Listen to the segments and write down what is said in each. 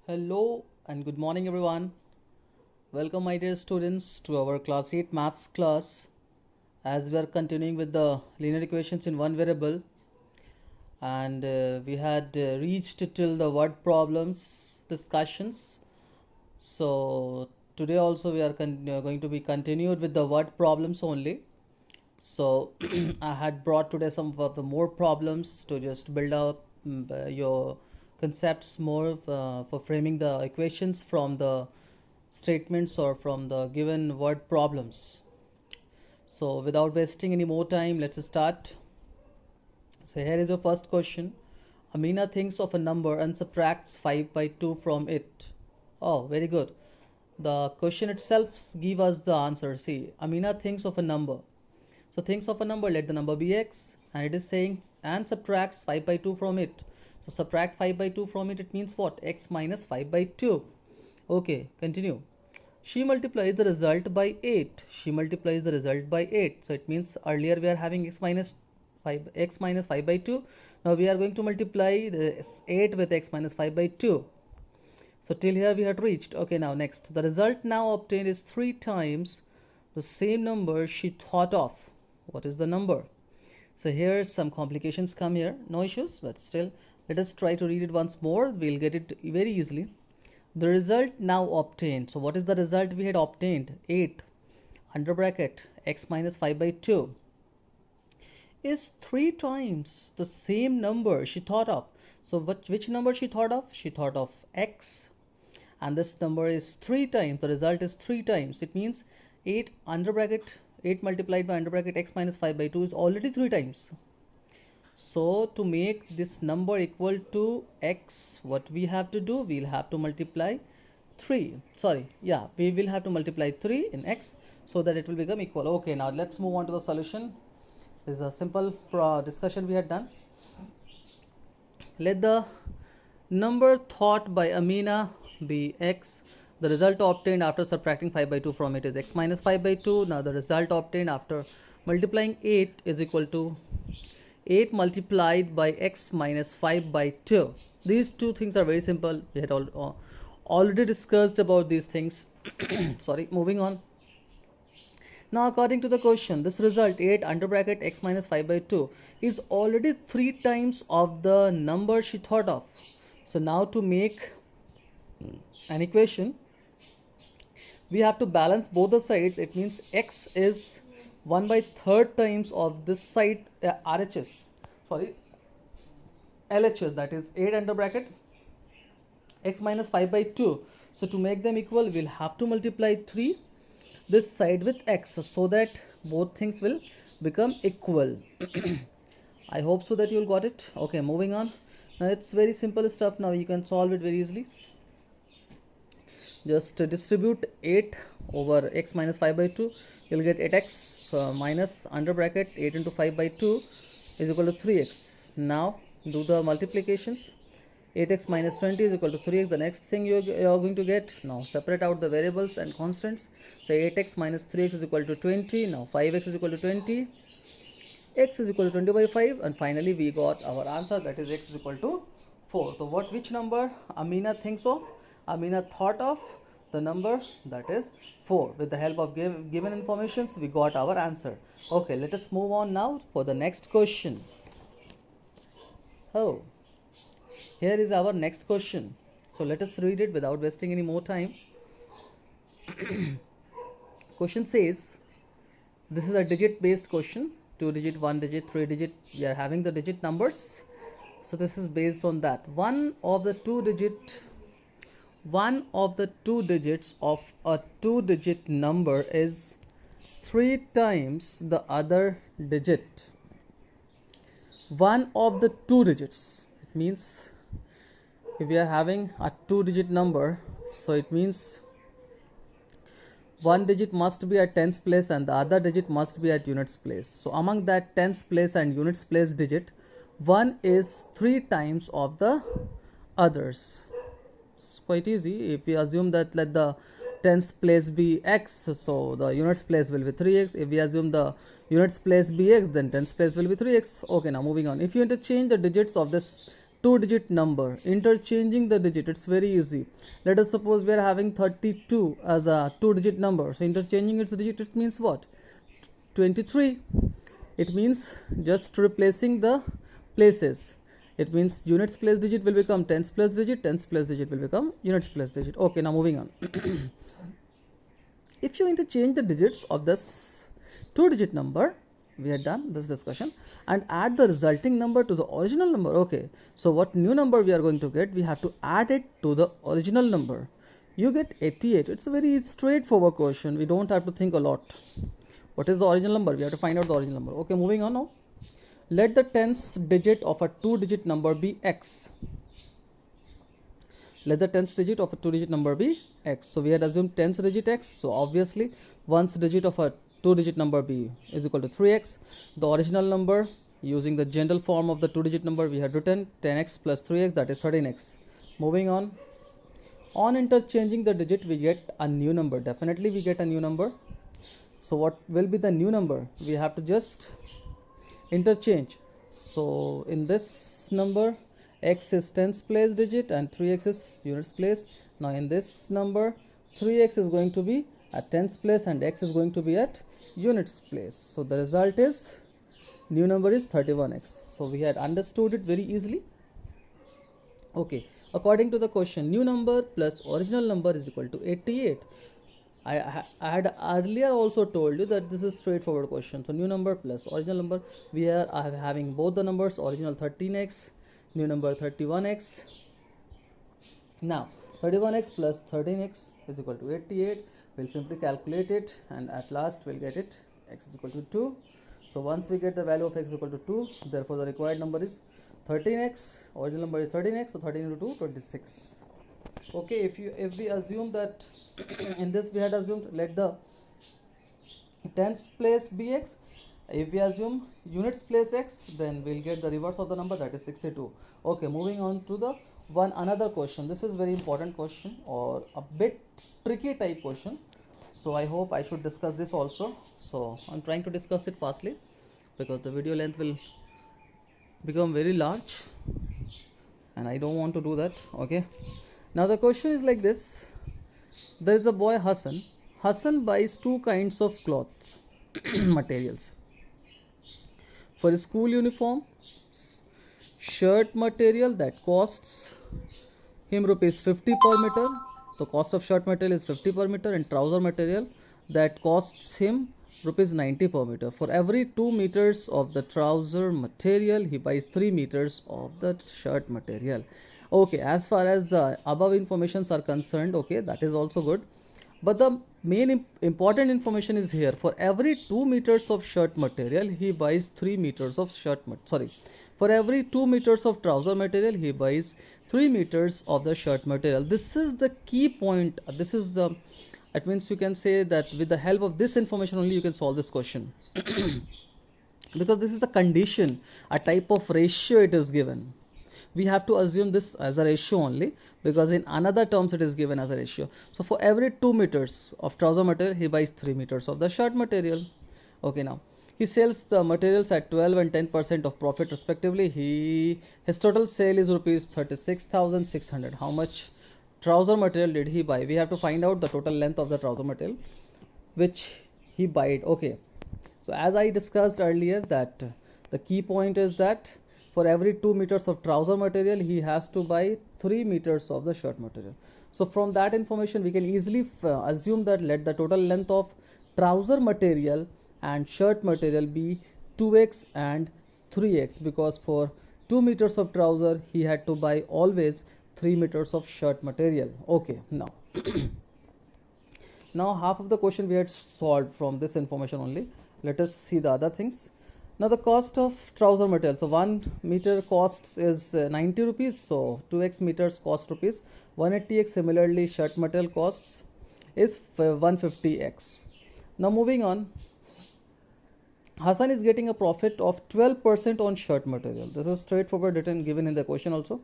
Hello and good morning everyone. Welcome my dear students to our class 8 maths class as we are continuing with the linear equations in one variable and we had reached till the word problems discussions. So today also we are going to be continued with the word problems only. So I had brought today some of the more problems to just build up your concepts more for framing the equations from the statements or from the given word problems. So without wasting any more time, let's start. So here is your first question. Amina thinks of a number and subtracts 5 by 2 from it. Oh, very good. The question itself give us the answer. See, Amina thinks of a number. So thinks of a number, let the number be x, and it is saying and subtracts 5 by 2 from it. So subtract 5 by 2 from it, it means what? X minus 5 by 2. Okay, continue. She multiplies the result by 8. She multiplies the result by 8. So it means earlier we are having x minus 5 by 2. Now we are going to multiply this 8 with x minus 5 by 2. So till here we had reached. Okay, now next. The result now obtained is 3 times the same number she thought of. What is the number? So here some complications come here. No issues, but still let us try to read it once more. We'll get it very easily. The result now obtained. So what is the result we had obtained? 8 under bracket x minus 5 by 2 is 3 times the same number she thought of. So which number she thought of? She thought of x, and this number is 3 times. The result is 3 times. It means 8 under bracket 8 multiplied by under bracket x minus 5 by 2 is already 3 times. So to make this number equal to x, what we have to do? We'll have to multiply 3. We will have to multiply 3 in x so that it will become equal. Okay, now let's move on to the solution. This is a simple discussion we had done. Let the number thought by Amina be x. The result obtained after subtracting 5 by 2 from it is x minus 5 by 2. Now the result obtained after multiplying 8 is equal to 8 multiplied by x minus 5 by 2. These two things are very simple. We had already discussed about these things. Moving on. Now according to the question, this result 8 under bracket x minus 5 by 2 is already 3 times of the number she thought of. So now to make an equation, we have to balance both the sides. It means x is 1 by 3rd times of this side LHS, that is 8 under bracket x minus 5 by 2. So to make them equal, we'll have to multiply 3 this side with x so that both things will become equal. I hope so that you'll got it. Okay, moving on. Now it's very simple stuff. Now you can solve it very easily. Just distribute 8 over x minus 5 by 2. You'll get 8x minus under bracket 8 into 5 by 2 is equal to 3x. Now do the multiplications. 8x minus 20 is equal to 3x. The next thing you're going to get, now separate out the variables and constants. So 8x minus 3x is equal to 20. Now 5x is equal to 20. X is equal to 20 by 5, and finally we got our answer, that is x is equal to 4. So which number Amina thinks of? Amina thought of the number that is 4. With the help of given informations, we got our answer. Okay, let us move on now for the next question. Oh, here is our next question. So let us read it without wasting any more time. Question says, this is a digit based question. 2 digit, 1 digit, 3 digit. We are having the digit numbers. So this is based on that. One of the two digits of a 2-digit number is 3 times the other digit. One of the two digits. It means if we are having a 2-digit number, so it means one digit must be at tens place and the other digit must be at units place. So among that tens place and units place digit, one is 3 times of the others. It's quite easy. If we assume that let the tens place be x, so the units place will be 3x. If we assume the units place be x, then tens place will be 3x. Okay, now moving on. If you interchange the digits of this two-digit number, interchanging the digit, it's very easy. Let us suppose we are having 32 as a two-digit number. So interchanging its digit, it means what? 23. It means just replacing the places. It means units place digit will become tens place digit, tens place digit will become units place digit. Okay, now moving on. If you interchange the digits of this two-digit number, we had done this discussion, and add the resulting number to the original number. Okay, so what new number we are going to get, we have to add it to the original number. You get 88. It's a very straightforward question. We don't have to think a lot. What is the original number? We have to find out the original number. Okay, moving on now. Let the tens digit of a two-digit number be x. Let the tens digit of a two-digit number be x. So we had assumed tens digit x. So obviously, ones digit of a two-digit number b is equal to 3x. The original number, using the general form of the two-digit number, we had written 10x plus 3x, that is 13x. Moving on. On interchanging the digit, we get a new number. Definitely we get a new number. So what will be the new number? We have to just interchange. So in this number, x is tens place digit and 3x is units place. Now in this number, 3x is going to be at tens place and x is going to be at units place. So the result is new number is 31x. So we had understood it very easily. Okay, according to the question, new number plus original number is equal to 88. I had earlier also told you that this is straightforward question. So new number plus original number, we are having both the numbers, original 13x, new number 31x. Now 31x plus 13x is equal to 88. We'll simply calculate it, and at last we'll get it x is equal to 2. So once we get the value of x is equal to 2, therefore the required number is 13x. Original number is 13x, so 13 into 2, 26. Okay, if we assume that in this we had assumed let the tens place be x. If we assume units place x, then we'll get the reverse of the number, that is 62. Okay, moving on to the another question. This is very important question, or a bit tricky type question. So I hope I should discuss this also. So I'm trying to discuss it fastly because the video length will become very large and I don't want to do that. Okay, now the question is like this. There is a boy Hassan. Hassan buys two kinds of clothes materials for his school uniform. Shirt material that costs him rupees 50 per meter. The cost of shirt material is 50 per meter, and trouser material that costs him rupees 90 per meter. For every 2 meters of the trouser material, he buys 3 meters of the shirt material. Okay, as far as the above informations are concerned, okay, that is also good. But the main important information is here. For every 2 meters of shirt material, he buys 3 meters of for every 2 meters of trouser material, he buys 3 meters of the shirt material. This is the key point. That means you can say that with the help of this information only you can solve this question. Because this is the condition, a type of ratio it is given. We have to assume this as a ratio only, because in another terms it is given as a ratio. So for every 2 meters of trouser material, he buys 3 meters of the shirt material. Okay, now he sells the materials at 12 and 10% of profit respectively. His total sale is rupees 36,600. How much trouser material did he buy? We have to find out the total length of the trouser material which he bought. Okay, so as I discussed earlier, that the key point is that for every 2 meters of trouser material, he has to buy 3 meters of the shirt material. So from that information, we can easily assume that let the total length of trouser material and shirt material be 2x and 3x, because for 2 meters of trouser, he had to buy always 3 meters of shirt material. Okay, now now half of the question we had solved from this information only. Let us see the other things. Now the cost of trouser material. So 1 meter costs is 90 rupees. So 2x meters cost rupees 180x. Similarly, shirt material costs is 150x. Now moving on, Hassan is getting a profit of 12% on shirt material. This is straightforward, written, given in the question also.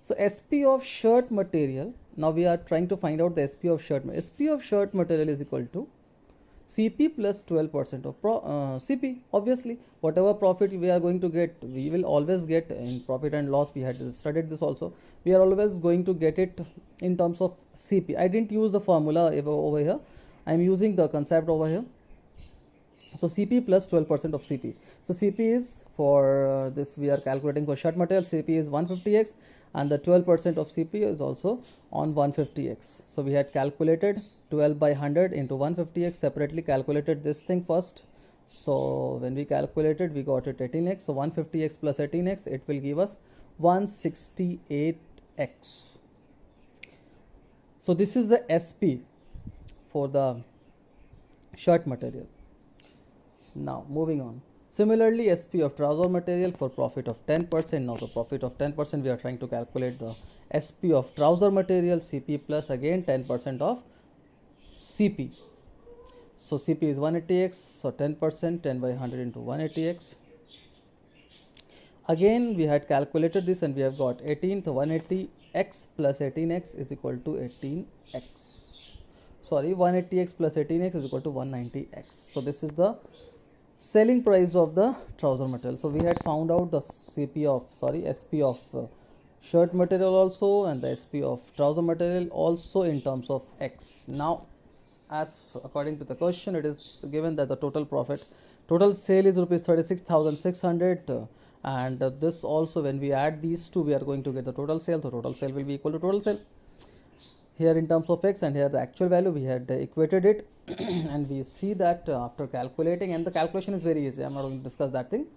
So SP of shirt material. Now we are trying to find out the SP of shirt material. SP of shirt material is equal to CP plus 12% of CP. Obviously, whatever profit we are going to get, we will always get in profit and loss. We had studied this also. We are always going to get it in terms of CP. I didn't use the formula over here. I am using the concept over here. So CP plus 12% of CP. So CP is for this, we are calculating for shirt material. CP is 150x, and the 12% of CP is also on 150x. So we had calculated 12 by 100 into 150x, separately calculated this thing first. So when we calculated, we got it 18x. So 150x plus 18x, it will give us 168x. So this is the SP for the shirt material. Now moving on. Similarly, SP of trouser material for profit of 10%. Now the profit of 10%, we are trying to calculate the SP of trouser material, CP plus again 10% of CP. So CP is 180x, so 10%, 10 by 100 into 180x. Again we had calculated this and we have got 18, so 180x plus 18x is equal to 18x. Sorry, 180x plus 18x is equal to 190x. So this is the selling price of the trouser material. So we had found out the SP of shirt material also, and the SP of trouser material also in terms of X. Now, as according to the question, it is given that the total sale is rupees 36,600, and this also, when we add these two, we are going to get the total sale. So total sale will be equal to total sale here in terms of X, and here the actual value. We had equated it and we see that after calculating, and the calculation is very easy, I'm not going to discuss that thing.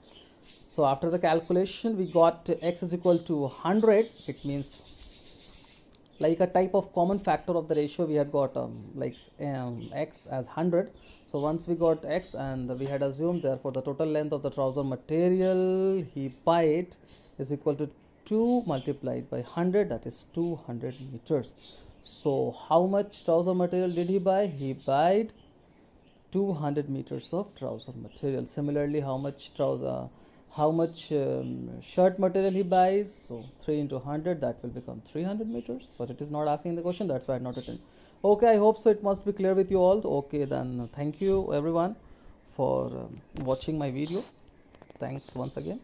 So after the calculation, we got X is equal to 100. It means like a type of common factor of the ratio. We had got X as 100. So once we got X, and we had assumed, therefore the total length of the trouser material he bought is equal to 2 multiplied by 100, that is 200 meters. So how much trouser material did he buy? He bought 200 meters of trouser material. Similarly, how much shirt material he buys? So 3 into 100, that will become 300 meters. But it is not asking the question, that's why I not written. Okay, I hope so it must be clear with you all. Okay, then thank you everyone for watching my video. Thanks once again.